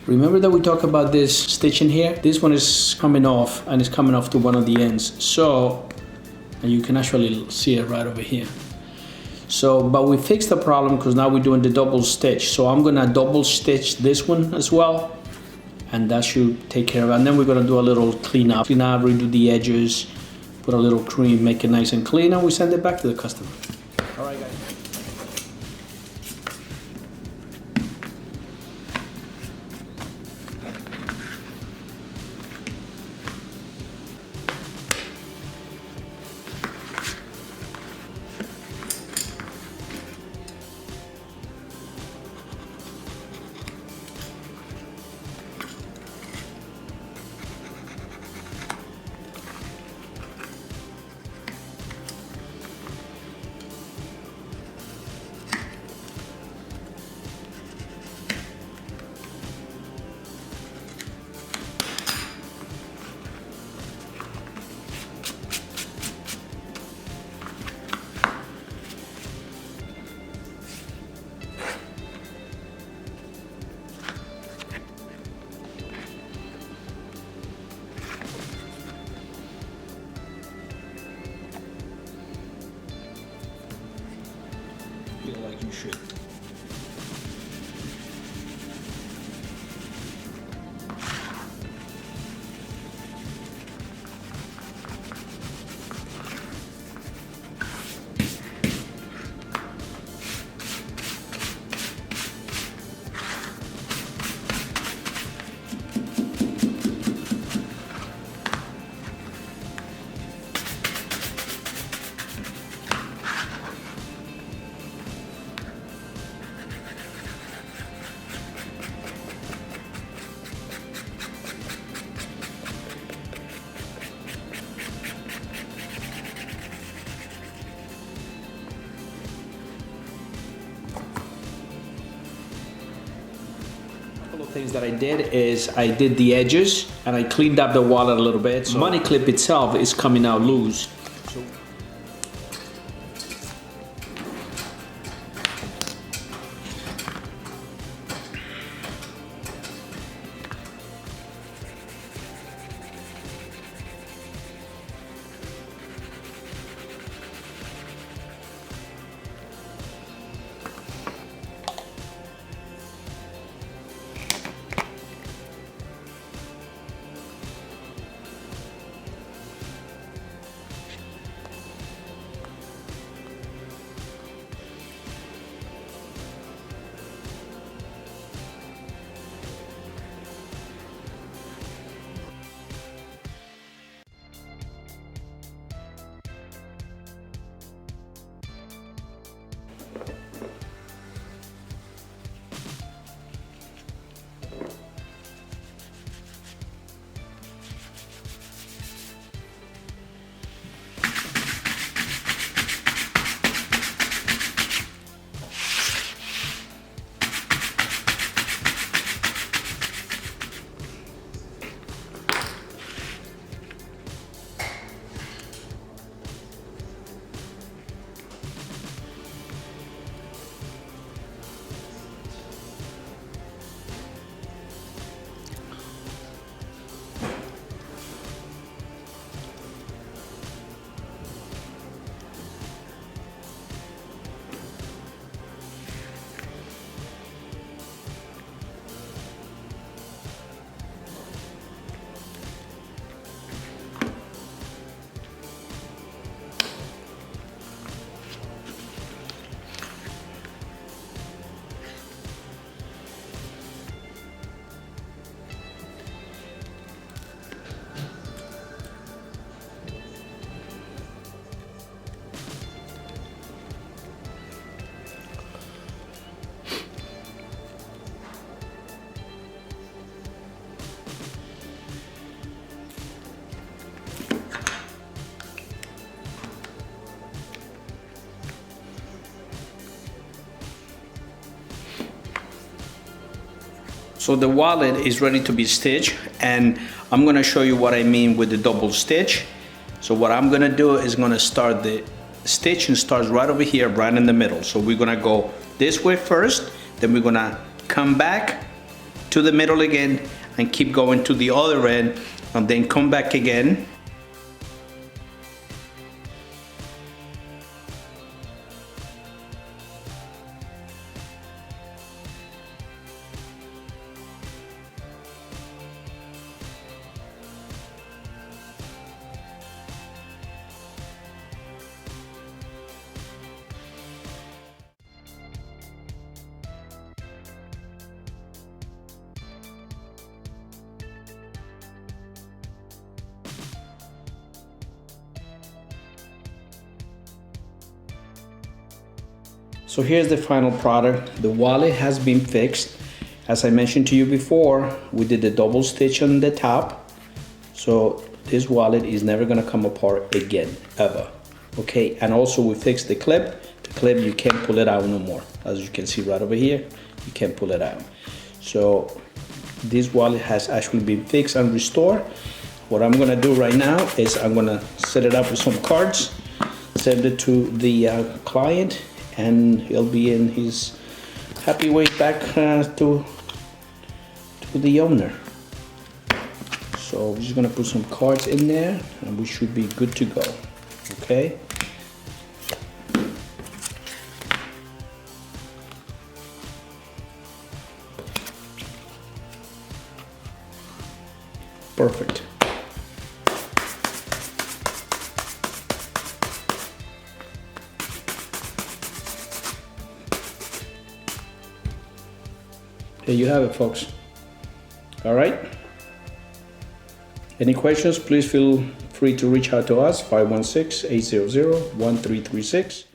Remember that we talked about this stitch in here? This one is coming off, and it's coming off to one of the ends. So, and you can actually see it right over here. So, but we fixed the problem because now we're doing the double stitch. So I'm gonna double stitch this one as well, and that should take care of it. And then we're gonna do a little clean up, redo the edges, put a little cream, make it nice and clean, and we send it back to the customer. All right, guys. Feel like you should. Things that I did is I did the edges and I cleaned up the wallet a little bit. So money clip itself is coming out loose. So the wallet is ready to be stitched, and I'm gonna show you what I mean with the double stitch. So what I'm gonna do is gonna start the stitch and starts right over here, right in the middle. So we're gonna go this way first, then we're gonna come back to the middle again and keep going to the other end, and then come back again. So here's the final product. The wallet has been fixed. As I mentioned to you before, we did the double stitch on the top. So this wallet is never gonna come apart again, ever. Okay, and also we fixed the clip. The clip, you can't pull it out no more. As you can see right over here, you can't pull it out. So this wallet has actually been fixed and restored. What I'm gonna do right now is I'm gonna set it up with some cards, send it to the client, and he'll be in his happy way back to the owner. So we're just gonna put some cards in there and we should be good to go, okay? Perfect. There you have it, folks. All right. Any questions, please feel free to reach out to us, 516-800-1336.